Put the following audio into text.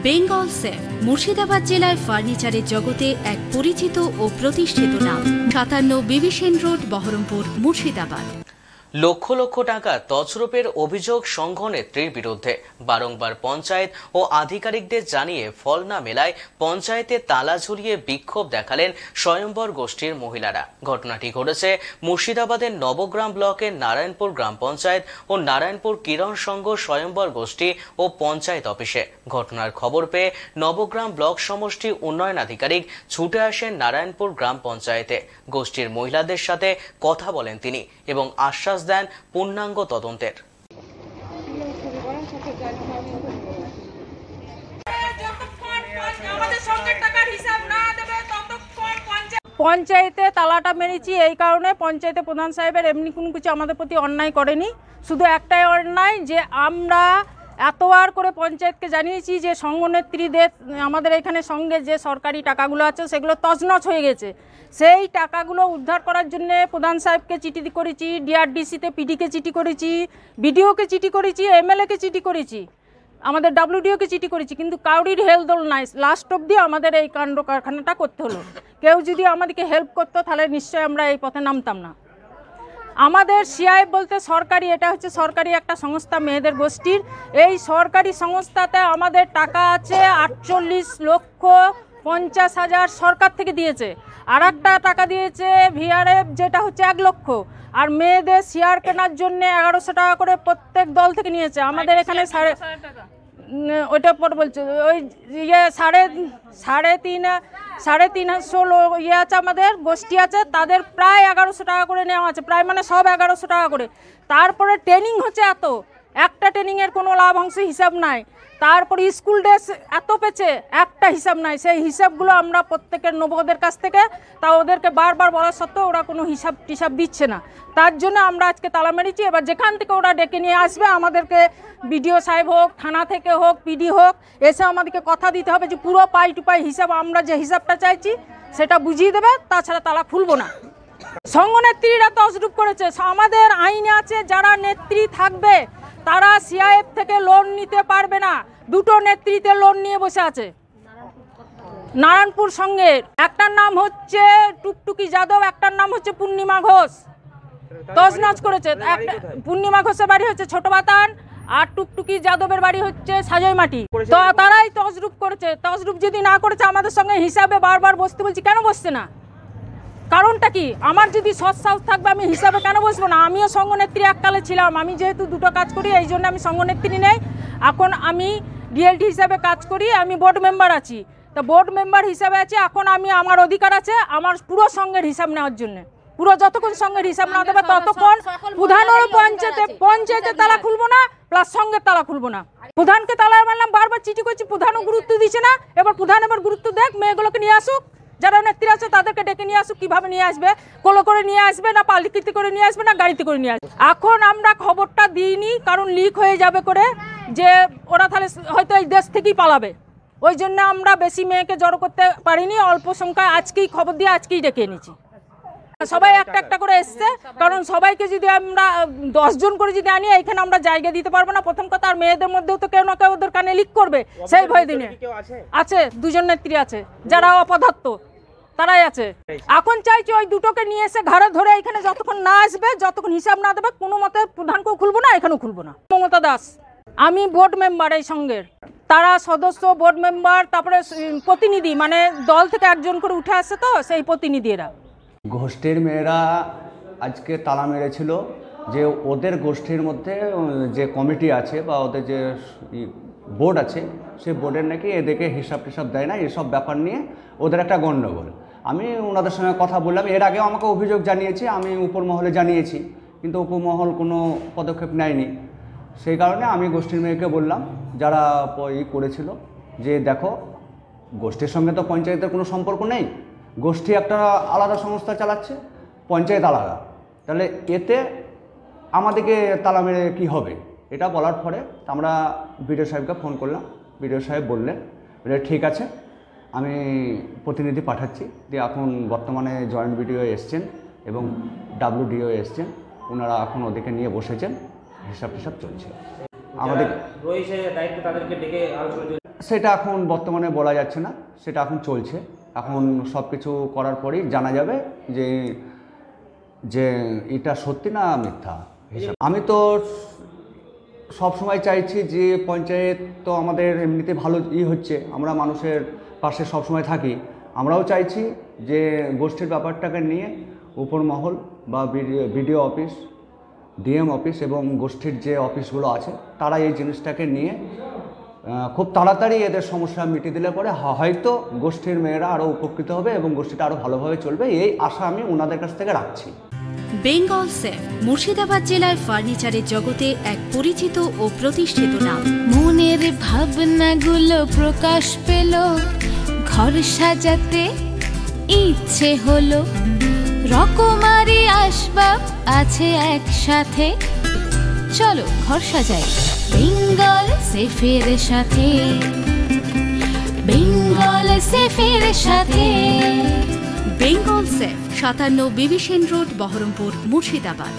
Bengal safe Murshidabad জেলায় ফার্নিচারের জগতে এক পরিচিত ও প্রতিষ্ঠিত নাম। 57 বিবি সেন রোড, বহরমপুর, মুর্শিদাবাদ। লক্ষ লক্ষ টাকা তছরূপের অভিযোগ সংঘ নেত্রীর বিরুদ্ধে। বারংবার পঞ্চায়েত ও আধিকারিকদের জানিয়ে ফল না মেলায় পঞ্চায়েতে তালা ঝুলিয়ে বিক্ষোভ দেখালেন স্বয়ম্বর গোষ্ঠীর মহিলারা। ঘটনাটি ঘটেছে মুর্শিদাবাদের নবগ্রাম ব্লকের নারায়ণপুর গ্রাম পঞ্চায়েত ও নারায়ণপুর কিরণ সংঘ স্বয়ম্বর গোষ্ঠী ও পঞ্চায়েত অফিসে। ঘটনার খবর পেয়ে নবগ্রাম ব্লক সমষ্টি উন্নয়ন আধিকারিক ছুটে আসেন নারায়ণপুর গ্রাম পঞ্চায়েতে। গোষ্ঠীর মহিলাদের সাথে কথা বলেন তিনি এবং আশ্বাস দেন পূর্ণাঙ্গ তদন্তের। পঞ্চায়েতে তালাটা মেরেছি এই কারণে, পঞ্চায়েতে প্রধান সাহেবের এমনি কোনো কিছু আমাদের প্রতি অন্যায় করেনি। শুধু একটাই অন্যায় যে আমরা এতবার করে পঞ্চায়েতকে জানিয়েছি যে সংঘনেত্রীদের আমাদের এখানে সঙ্গে যে সরকারি টাকাগুলো আছে সেগুলো তছনছ হয়ে গেছে। সেই টাকাগুলো উদ্ধার করার জন্য প্রধান সাহেবকে চিঠি করেছি, ডিআরডিসিতে পিডিকে চিঠি করেছি, বিডিওকে চিঠি করেছি, এমএলএকে চিঠি করেছি, আমাদের ডাব্লিউডিওকে চিঠি করেছি, কিন্তু কাউরির হেলদোল নাই। লাস্ট অবধি আমাদের এই কাণ্ড কারখানাটা করতে হলো। কেউ যদি আমাদেরকে হেল্প করতো তাহলে নিশ্চয়ই আমরা এই পথে নামতাম না। আমাদের সিআই বলতে সরকারি, এটা হচ্ছে সরকারি একটা সংস্থা মেয়েদের গোষ্ঠীর। এই সরকারি সংস্থাতে আমাদের টাকা আছে 48,50,000 সরকার থেকে দিয়েছে, আর একটা টাকা দিয়েছে ভিআরএফ যেটা হচ্ছে 1 লক্ষ, আর মেয়েদের শেয়ার কেনার জন্য 1100 টাকা করে প্রত্যেক দল থেকে নিয়েছে। আমাদের এখানে ওইটা পর বলছে ওই ইয়ে সাড়ে তিনশো ইয়ে আছে, আমাদের গোষ্ঠী আছে, তাদের প্রায় 1100 টাকা করে নেওয়া আছে, প্রায় মানে সব 1100 টাকা করে। তারপরে ট্রেনিং হচ্ছে একটা ট্রেনিংয়ের কোনো লাভাংশ হিসাব নাই। তারপরে স্কুল ড্রেস এত পেছে, একটা হিসাব নাই। সেই হিসাবগুলো আমরা প্রত্যেকের নবদের কাছ থেকে, তা ওদেরকে বারবার বলা সত্ত্বেও ওরা কোনো হিসাব টিসাব দিচ্ছে না। তার জন্য আমরা আজকে তালা মেরেছি। এবার যেখান থেকে ওরা ডেকে নিয়ে আসবে, আমাদেরকে বিডিও সাহেব হোক, থানা থেকে হোক, পিডি হোক, এসে আমাদেরকে কথা দিতে হবে যে পুরো পাই টু পাই হিসাব, আমরা যে হিসাবটা চাইছি সেটা বুঝিয়ে দেবে, তাছাড়া তালা খুলবো না। সংঘনেত্রীরা তছরূপ করেছে। আমাদের আইনে আছে যারা নেত্রী থাকবে তারা সিআইএফ থেকে লোন নিতে পারবে না। 2টো নেতৃত্বে লোন নিয়ে বসে আছে নারায়ণপুর সঙ্গের। একটার নাম হচ্ছে টুকটুকি যাদব, একটার নাম হচ্ছে পূর্ণিমা ঘোষ। তছনছ করেছে। পূর্ণিমা ঘোষের বাড়ি হচ্ছে ছোট বাতান, আর টুকটুকি যাদবের বাড়ি হচ্ছে সাজয়মাটি। তো তারাই তছরূপ করেছে। তছরূপ যদি না করেছে আমাদের সঙ্গে হিসাবে বারবার বসতে বলছি, কেন বসছে না? কারণটা কি? আমার যদি সৎ সাহস থাকবে আমি হিসাবে কেন বসবো না? আমিও সংঘনেত্রী এককালে ছিলাম। আমি যেহেতু 2টো কাজ করি এই জন্য আমি সংঘনেত্রী নেই, এখন আমি ডিএলটি হিসাবে কাজ করি, আমি বোর্ড মেম্বার আছি। তো বোর্ড মেম্বার হিসাবে আছে, এখন আমি আমার অধিকার আছে আমার পুরো সঙ্গের হিসাব নেওয়ার জন্য। পুরো যতক্ষণ সঙ্গের হিসাব না দেবে ততক্ষণ প্রধানের পঞ্চায়েতে তালা খুলবো না, প্লাস সঙ্গের তালা খুলবো না। প্রধানকে তালা মারলাম, বারবার চিঠি করছি, প্রধানও গুরুত্ব দিচ্ছে না। এবার প্রধান এবার গুরুত্ব দেখ, মেয়েগুলোকে নিয়ে আসুক, যারা নেত্রী আছে তাদেরকে ডেকে নিয়ে আসুক। কীভাবে নিয়ে আসবে? কোলো করে নিয়ে আসবে, না পালিকিতে করে নিয়ে আসবে, না গাড়িতে করে নিয়ে আসবে? এখন আমরা খবরটা দিইনি, কারণ লিক হয়ে যাবে করে, যে ওরা তাহলে হয়তো এই দেশ থেকেই পালাবে। ওই জন্য আমরা বেশি মেয়েকে জড়ো করতে পারিনি, অল্প সংখ্যায় আজকেই খবর দিয়ে আজকেই ডেকে এনেছি। সবাই একটা একটা করে এসছে, কারণ সবাইকে যদি আমরা 10 জন করে যদি আনি, এখানে আমরা জায়গা দিতে পারবো না প্রথম কথা। আর মেয়েদের মধ্যেও তো কেউ না কেউ ওদের কানে লিক করবে, সেই ভয় দিনে আছে। 2 জন নেত্রী আছে যারা অপদার্থ, তারাই আছে। এখন চাইছি ওই 2টোকে নিয়ে এসে ঘরে ধরে এখানে যতক্ষণ না আসবে, যতক্ষণ হিসাব না দেবে, কোনো মতে প্রধানকেও খুলবো না, এখানেও খুলবো না। মমতা দাস, আমি বোর্ড মেম্বার এই সঙ্গের। তারা সদস্য, বোর্ড মেম্বার, তারপরে প্রতিনিধি, মানে দল থেকে 1 জন করে উঠে আসছে, তো সেই প্রতিনিধি এরা। গোষ্ঠীর মেয়েরা আজকে তালা মেরেছিল যে ওদের গোষ্ঠীর মধ্যে যে কমিটি আছে বা ওদের যে বোর্ড আছে, সেই বোর্ডের নাকি এদেরকে হিসাব টিসাব দেয় না, এসব ব্যাপার নিয়ে ওদের একটা গণ্ডগোল। আমি ওনাদের সঙ্গে কথা বললাম, এর আগেও আমাকে অভিযোগ জানিয়েছি, আমি উপর মহলে জানিয়েছি, কিন্তু উপমহল কোনো পদক্ষেপ নেয়নি। সেই কারণে আমি গোষ্ঠীর মেয়েকে বললাম, যারা করেছিল, যে দেখো গোষ্ঠীর সঙ্গে তো পঞ্চায়েতের কোনো সম্পর্ক নেই, গোষ্ঠী একটা আলাদা সংস্থা চালাচ্ছে, পঞ্চায়েত আলাদা, তাহলে এতে আমাদেরকে তালা মেরে কী হবে? এটা বলার পরে আমরা বিডিও সাহেবকে ফোন করলাম। বিডিও সাহেব বললেন ঠিক আছে, আমি প্রতিনিধি পাঠাচ্ছি। দিয়ে এখন বর্তমানে জয়েন্ট বিডিও এসছেন এবং ডাব্লিউডিও এসছেন, ওনারা এখন ওদেরকে নিয়ে বসেছেন, হিসাব টিসাব চলছে। আমাদের সেটা এখন বর্তমানে বলা যাচ্ছে না, সেটা এখন চলছে। এখন সব কিছু করার পরেই জানা যাবে যে যে এটা সত্যি না মিথ্যা হিসাব। আমি তো সব সময় চাইছি যে পঞ্চায়েত তো আমাদের এমনিতে ভালো হচ্ছে, আমরা মানুষের পাশে সব সময় থাকি। আমরাও চাইছি যে গোষ্ঠীর ব্যাপারটাকে নিয়ে উপর মহল বা বিডিও অফিস, ডিএম অফিস এবং গোষ্ঠীর যে অফিসগুলো আছে তারা এই জিনিসটাকে নিয়ে খুব তাড়াতাড়ি এদের সমস্যা মিটিয়ে দিলে পরে হয়তো গোষ্ঠীর মেয়েরা আরও উপকৃত হবে এবং গোষ্ঠীটা আরও ভালোভাবে চলবে, এই আশা আমি ওনাদের কাছ থেকে রাখছি। বেঙ্গল সেফ মুর্শিদাবাদ জেলায় ফার্নিচারের জগতে এক পরিচিত ও প্রতিষ্ঠিত নাম। মনের ভাবনাগুলো প্রকাশ পেল, ঘর সাজাতে ইচ্ছে হলো, রকমারি আসবাব আছে একসাথে, চলো ঘর সাজাই বেঙ্গল সেফের সাথে, বেঙ্গল সেফের সাথে। Bengal safe 57 বিবিসেন road, Baharampur, Murshidabad.